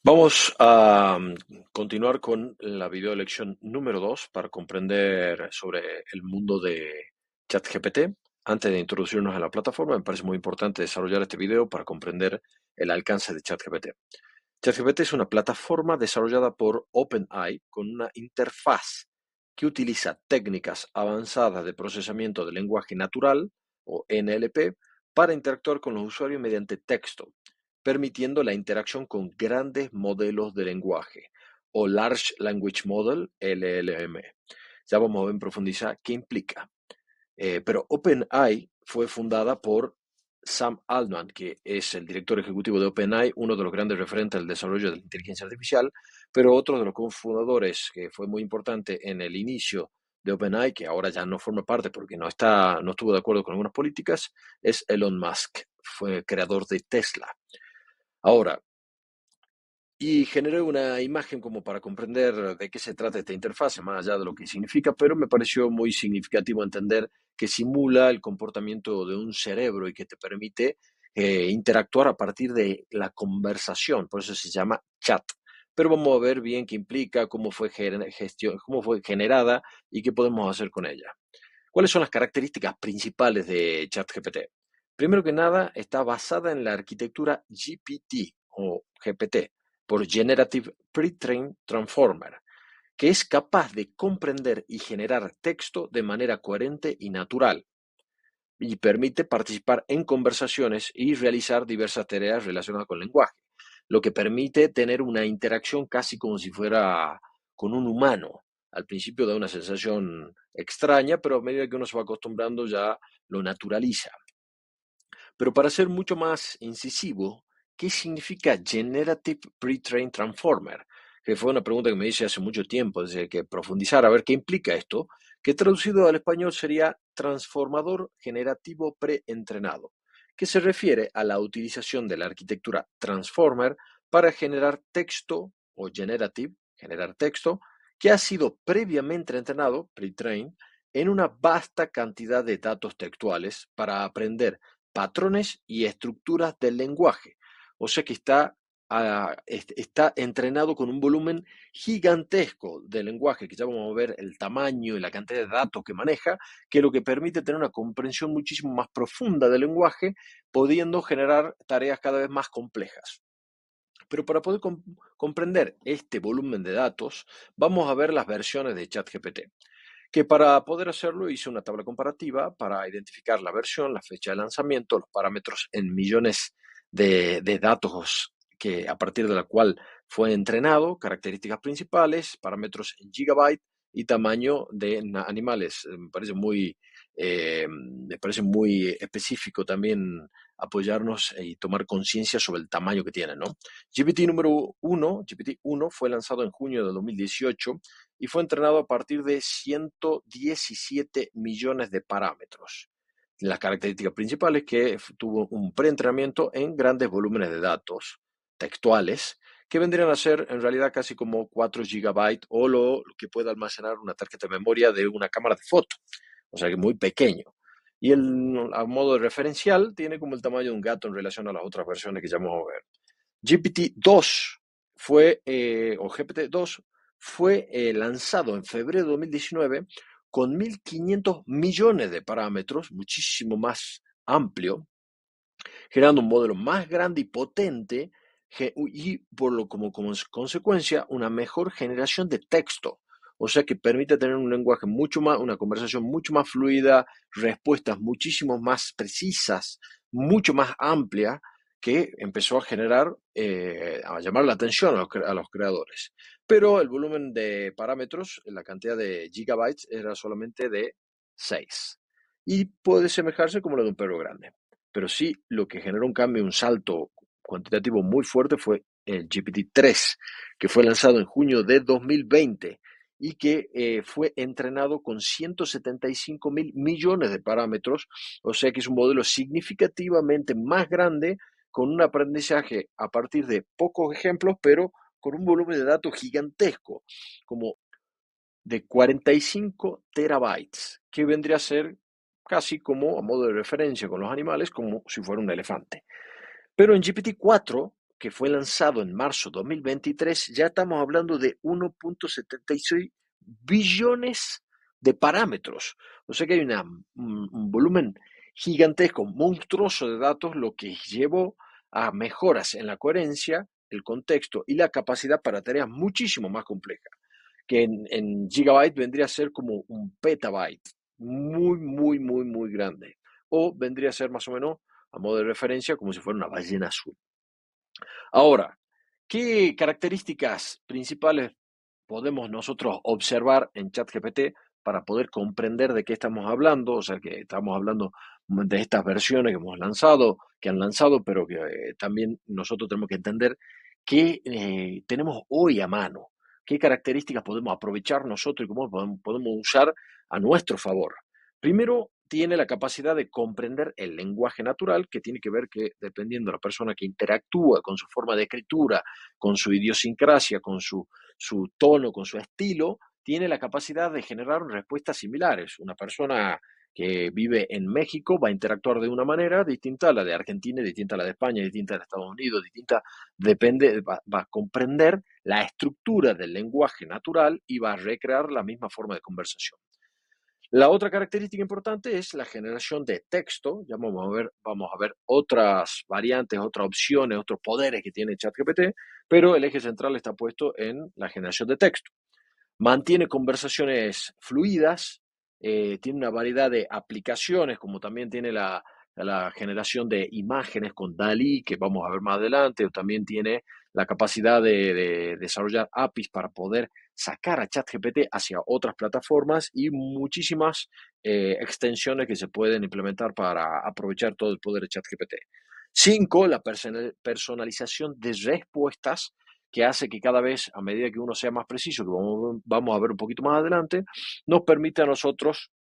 Vamos a continuar con la video lección número 2 para comprender sobre el mundo de ChatGPT. Antes de introducirnos a la plataforma, me parece muy importante desarrollar este video para comprender el alcance de ChatGPT. ChatGPT es una plataforma desarrollada por OpenAI con una interfaz que utiliza técnicas avanzadas de procesamiento de lenguaje natural, o NLP, para interactuar con los usuarios mediante texto, permitiendo la interacción con grandes modelos de lenguaje, o Large Language Model, LLM. Ya vamos a ver en profundidad qué implica. Pero OpenAI fue fundada por Sam Altman, que es el director ejecutivo de OpenAI, uno de los grandes referentes del desarrollo de la inteligencia artificial, pero otro de los cofundadores que fue muy importante en el inicio de OpenAI, que ahora ya no forma parte porque no estuvo de acuerdo con algunas políticas, es Elon Musk, fue creador de Tesla. Ahora, y generé una imagen como para comprender de qué se trata esta interfaz, más allá de lo que significa, pero me pareció muy significativo entender que simula el comportamiento de un cerebro y que te permite interactuar a partir de la conversación, por eso se llama chat. Pero vamos a ver bien qué implica, cómo fue generada y qué podemos hacer con ella. ¿Cuáles son las características principales de ChatGPT? Primero que nada, está basada en la arquitectura GPT o GPT, por Generative Pre-trained Transformer, que es capaz de comprender y generar texto de manera coherente y natural, y permite participar en conversaciones y realizar diversas tareas relacionadas con el lenguaje, lo que permite tener una interacción casi como si fuera con un humano. Al principio da una sensación extraña, pero a medida que uno se va acostumbrando ya lo naturaliza. Pero para ser mucho más incisivo, ¿qué significa Generative Pre-trained Transformer? Que fue una pregunta que me hice hace mucho tiempo, desde que profundizar a ver qué implica esto, que traducido al español sería transformador generativo preentrenado, que se refiere a la utilización de la arquitectura Transformer para generar texto o generative, generar texto, que ha sido previamente entrenado, pre-trained, en una vasta cantidad de datos textuales para aprender patrones y estructuras del lenguaje. O sea que está entrenado con un volumen gigantesco de lenguaje, que ya vamos a ver el tamaño y la cantidad de datos que maneja, que es lo que permite tener una comprensión muchísimo más profunda del lenguaje, pudiendo generar tareas cada vez más complejas. Pero para poder comprender este volumen de datos, vamos a ver las versiones de ChatGPT, que para poder hacerlo hice una tabla comparativa para identificar la versión, la fecha de lanzamiento, los parámetros en millones de datos que, a partir de la cual fue entrenado, características principales, parámetros en gigabyte y tamaño de animales. Me parece muy específico también apoyarnos y tomar conciencia sobre el tamaño que tiene, ¿no? GPT-1 fue lanzado en junio de 2018 y fue entrenado a partir de 117 millones de parámetros. Las características principales que tuvo un preentrenamiento en grandes volúmenes de datos textuales, que vendrían a ser en realidad casi como 4 gigabytes o lo que puede almacenar una tarjeta de memoria de una cámara de foto, o sea que muy pequeño. Y a modo de referencial tiene como el tamaño de un gato en relación a las otras versiones que ya vamos a ver. GPT-2 o GPT-2 fue lanzado en febrero de 2019 con 1.500 millones de parámetros, muchísimo más amplio, generando un modelo más grande y potente y como consecuencia una mejor generación de texto. O sea que permite tener un lenguaje una conversación mucho más fluida, respuestas muchísimo más precisas, mucho más amplia, que empezó a llamar la atención a los creadores. Pero el volumen de parámetros, la cantidad de gigabytes, era solamente de 6. Y puede semejarse como la de un perro grande. Pero sí, lo que generó un cambio, un salto cuantitativo muy fuerte fue el GPT-3, que fue lanzado en junio de 2020 y que fue entrenado con 175 mil millones de parámetros, o sea que es un modelo significativamente más grande, con un aprendizaje a partir de pocos ejemplos, pero con un volumen de datos gigantesco, como de 45 terabytes, que vendría a ser casi como, a modo de referencia con los animales, como si fuera un elefante. Pero en GPT-4 que fue lanzado en marzo de 2023, ya estamos hablando de 1.76 billones de parámetros. O sea que hay un volumen gigantesco, monstruoso de datos, lo que llevó a mejoras en la coherencia, el contexto y la capacidad para tareas muchísimo más complejas, que en gigabyte vendría a ser como un petabyte, muy, muy, muy, muy grande. O vendría a ser más o menos, a modo de referencia, como si fuera una ballena azul. Ahora, ¿qué características principales podemos nosotros observar en ChatGPT para poder comprender de qué estamos hablando? O sea, que estamos hablando de estas versiones que hemos lanzado, que han lanzado, pero que también nosotros tenemos que entender qué tenemos hoy a mano, qué características podemos aprovechar nosotros y cómo podemos usar a nuestro favor. Primero, tiene la capacidad de comprender el lenguaje natural, que tiene que ver que dependiendo de la persona que interactúa con su forma de escritura, con su idiosincrasia, con su tono, con su estilo, tiene la capacidad de generar respuestas similares. Una persona que vive en México va a interactuar de una manera distinta a la de Argentina, distinta a la de España, distinta a la de Estados Unidos, distinta, depende, va a comprender la estructura del lenguaje natural y va a recrear la misma forma de conversación. La otra característica importante es la generación de texto. Ya vamos a ver otras variantes, otras opciones, otros poderes que tiene ChatGPT, pero el eje central está puesto en la generación de texto. Mantiene conversaciones fluidas, tiene una variedad de aplicaciones, como también tiene la generación de imágenes con DALL-E, que vamos a ver más adelante, o también tiene la capacidad de desarrollar APIs para poder sacar a ChatGPT hacia otras plataformas y muchísimas extensiones que se pueden implementar para aprovechar todo el poder de ChatGPT. 5, la personalización de respuestas que hace que cada vez, a medida que uno sea más preciso, que vamos a ver un poquito más adelante, nos permite a nosotros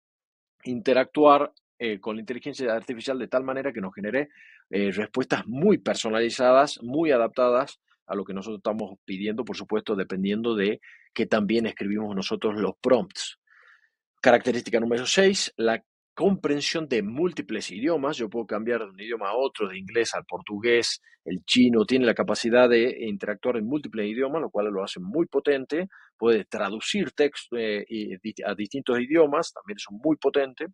interactuar con la inteligencia artificial de tal manera que nos genere respuestas muy personalizadas, muy adaptadas a lo que nosotros estamos pidiendo, por supuesto, dependiendo de que también escribimos nosotros los prompts. Característica número 6, la comprensión de múltiples idiomas. Yo puedo cambiar de un idioma a otro, de inglés al portugués, el chino, tiene la capacidad de interactuar en múltiples idiomas, lo cual lo hace muy potente. Puede traducir texto a distintos idiomas, también son muy potentes.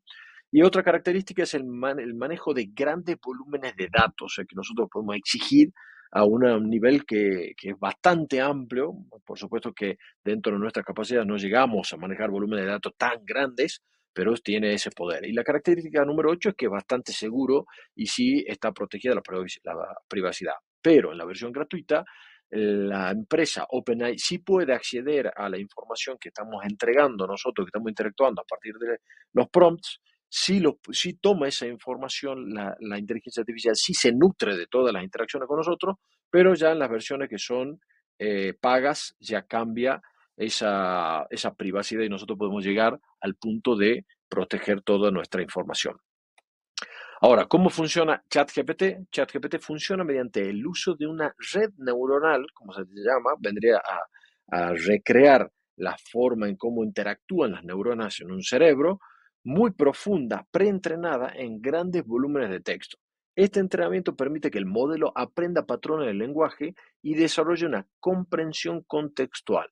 Y otra característica es el manejo de grandes volúmenes de datos, que nosotros podemos exigir a un nivel que es bastante amplio. Por supuesto que dentro de nuestras capacidades no llegamos a manejar volúmenes de datos tan grandes, pero tiene ese poder. Y la característica número 8 es que es bastante seguro y sí está protegida la privacidad. Pero en la versión gratuita, la empresa OpenAI sí puede acceder a la información que estamos entregando nosotros, que estamos interactuando a partir de los prompts. Si toma esa información, la inteligencia artificial sí se nutre de todas las interacciones con nosotros, pero ya en las versiones que son pagas ya cambia esa privacidad y nosotros podemos llegar al punto de proteger toda nuestra información. Ahora, ¿cómo funciona ChatGPT? ChatGPT funciona mediante el uso de una red neuronal, como se llama, vendría a recrear la forma en cómo interactúan las neuronas en un cerebro, muy profunda, preentrenada en grandes volúmenes de texto. Este entrenamiento permite que el modelo aprenda patrones del lenguaje y desarrolle una comprensión contextual.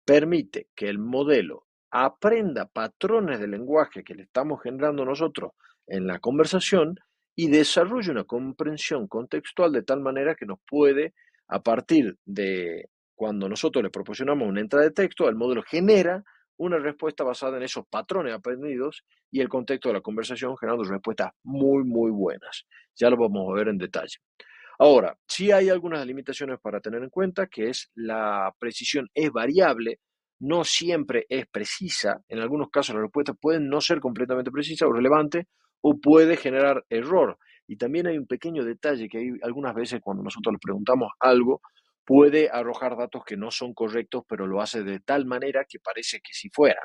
Permite que el modelo aprenda patrones de lenguaje que le estamos generando nosotros en la conversación y desarrolle una comprensión contextual de tal manera que nos puede, a partir de cuando nosotros le proporcionamos una entrada de texto, el modelo genera una respuesta basada en esos patrones aprendidos y el contexto de la conversación, generando respuestas muy, muy buenas. Ya lo vamos a ver en detalle. Ahora, sí hay algunas limitaciones para tener en cuenta, que es la precisión es variable, no siempre es precisa. En algunos casos las respuestas pueden no ser completamente precisas o relevantes o puede generar error. Y también hay un pequeño detalle que hay algunas veces cuando nosotros le preguntamos algo, puede arrojar datos que no son correctos, pero lo hace de tal manera que parece que si fueran.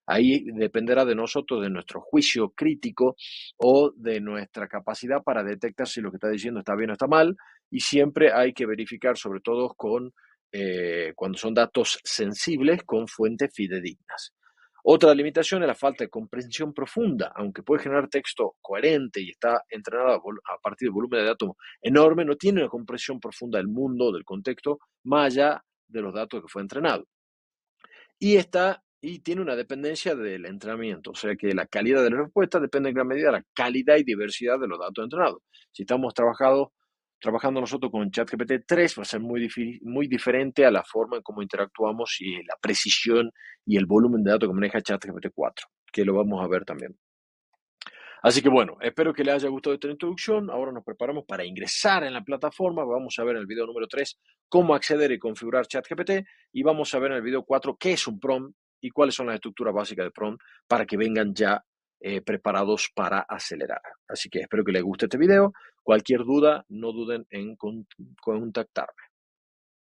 Ahí dependerá de nosotros, de nuestro juicio crítico o de nuestra capacidad para detectar si lo que está diciendo está bien o está mal, y siempre hay que verificar, sobre todo cuando son datos sensibles, con fuentes fidedignas. Otra limitación es la falta de comprensión profunda, aunque puede generar texto coherente y está entrenado a partir de volumen de datos enorme, no tiene una comprensión profunda del mundo, del contexto, más allá de los datos que fue entrenado. Y tiene una dependencia del entrenamiento, o sea que la calidad de la respuesta depende en gran medida de la calidad y diversidad de los datos entrenados. Si estamos trabajando nosotros con ChatGPT 3, va a ser muy diferente a la forma en cómo interactuamos y la precisión y el volumen de datos que maneja ChatGPT 4, que lo vamos a ver también. Así que bueno, espero que les haya gustado esta introducción. Ahora nos preparamos para ingresar en la plataforma. Vamos a ver en el video número 3 cómo acceder y configurar ChatGPT, y vamos a ver en el video 4 qué es un prompt y cuáles son las estructuras básicas de prompt para que vengan ya preparados para acelerar. Así que espero que les guste este video. Cualquier duda, no duden en contactarme.